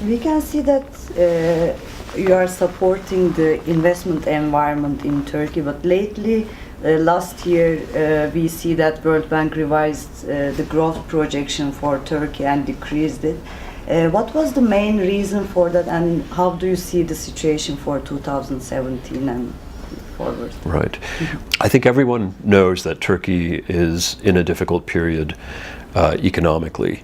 We can see that you are supporting the investment environment in Turkey, but lately, last year, we see that World Bank revised the growth projection for Turkey and decreased it. What was the main reason for that, and how do you see the situation for 2017 and forward? Right. I think everyone knows that Turkey is in a difficult period economically.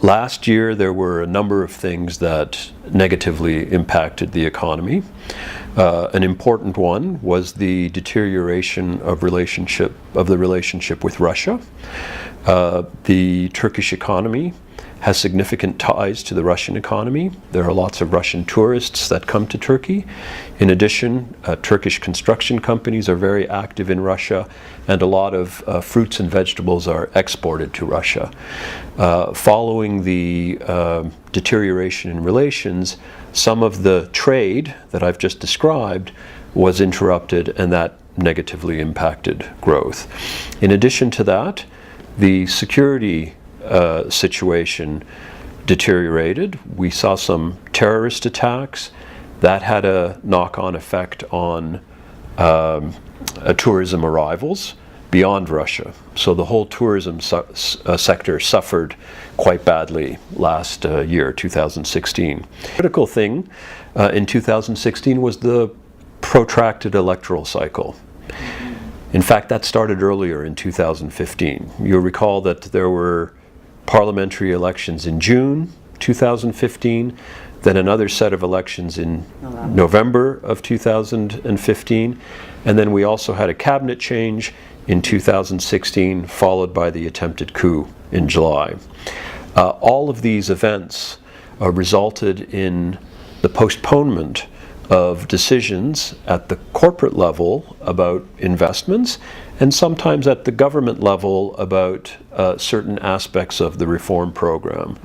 Last year, there were a number of things that negatively impacted the economy. An important one was the deterioration of the relationship with Russia. The Turkish economy has significant ties to the Russian economy. There are lots of Russian tourists that come to Turkey. In addition, Turkish construction companies are very active in Russia, and a lot of fruits and vegetables are exported to Russia. Following the deterioration in relations, some of the trade that I've just described was interrupted, and that negatively impacted growth. In addition to that, the security situation deteriorated. We saw some terrorist attacks that had a knock-on effect on tourism arrivals beyond Russia. So the whole tourism sector suffered quite badly last year, 2016. The critical thing in 2016 was the protracted electoral cycle. In fact, that started earlier in 2015. You'll recall that there were parliamentary elections in June 2015, then another set of elections in November of 2015, and then we also had a cabinet change in 2016, followed by the attempted coup in July. All of these events resulted in the postponement of decisions at the corporate level about investments, and sometimes at the government level about certain aspects of the reform program.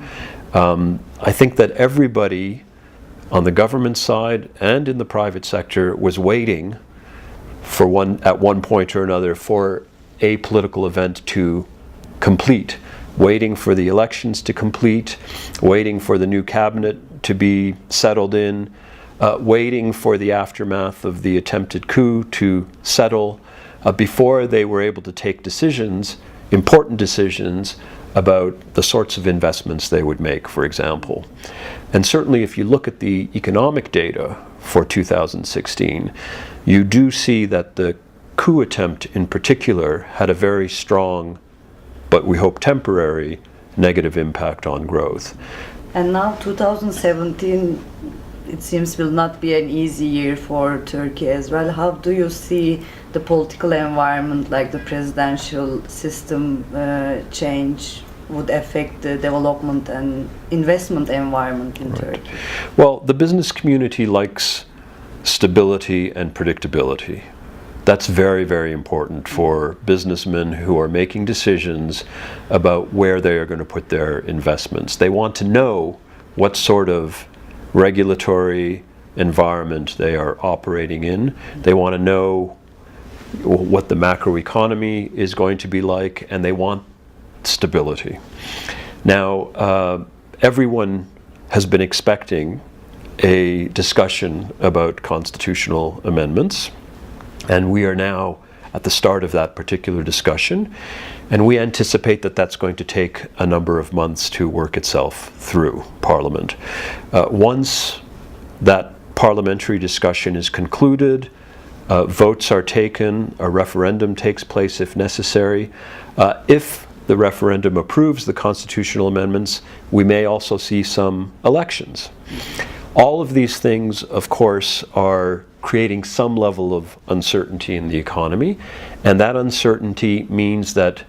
I think that everybody on the government side and in the private sector was waiting at one point or another for a political event to complete, waiting for the elections to complete, waiting for the new cabinet to be settled in, waiting for the aftermath of the attempted coup to settle before they were able to take decisions, important decisions, about the sorts of investments they would make, for example. And certainly if you look at the economic data for 2016, you do see that the coup attempt in particular had a very strong, but we hope temporary, negative impact on growth. And now 2017, it seems, will not be an easy year for Turkey as well. How do you see the political environment, like the presidential system change, would affect the development and investment environment in Turkey? Well, the business community likes stability and predictability. That's very, very important for businessmen who are making decisions about where they are going to put their investments. They want to know what sort of regulatory environment they are operating in. They want to know what the macroeconomy is going to be like, and they want stability. Now, everyone has been expecting a discussion about constitutional amendments, and we are now at the start of that particular discussion, and we anticipate that that's going to take a number of months to work itself through Parliament. Once that parliamentary discussion is concluded, votes are taken, a referendum takes place if necessary. If the referendum approves the constitutional amendments, we may also see some elections. All of these things, of course, are creating some level of uncertainty in the economy, and that uncertainty means that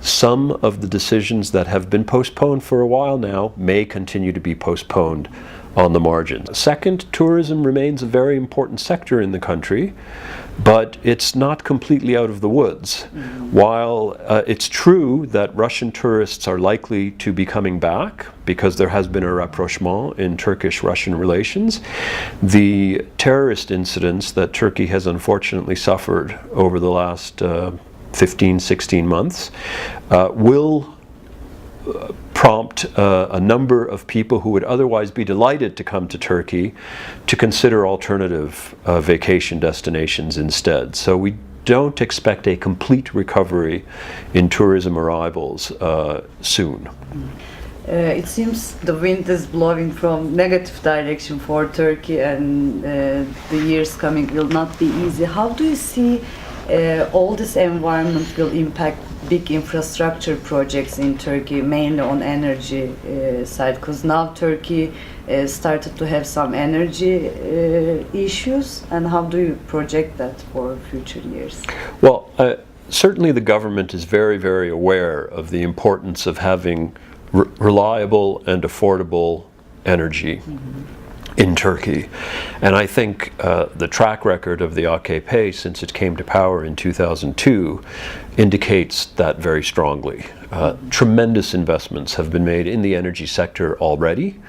some of the decisions that have been postponed for a while now may continue to be postponed on the margins. Second, tourism remains a very important sector in the country, but it's not completely out of the woods. While it's true that Russian tourists are likely to be coming back because there has been a rapprochement in Turkish-Russian relations, the terrorist incidents that Turkey has unfortunately suffered over the last 15, 16 months will prompt a number of people who would otherwise be delighted to come to Turkey to consider alternative vacation destinations instead. So we don't expect a complete recovery in tourism arrivals soon. It seems the wind is blowing from negative direction for Turkey, and the years coming will not be easy. How do you see all this environment will impact big infrastructure projects in Turkey, mainly on energy side? Because now Turkey started to have some energy issues, and how do you project that for future years? Well, certainly the government is very, very aware of the importance of having reliable and affordable energy in Turkey. And I think the track record of the AKP since it came to power in 2002 indicates that very strongly. Tremendous investments have been made in the energy sector already,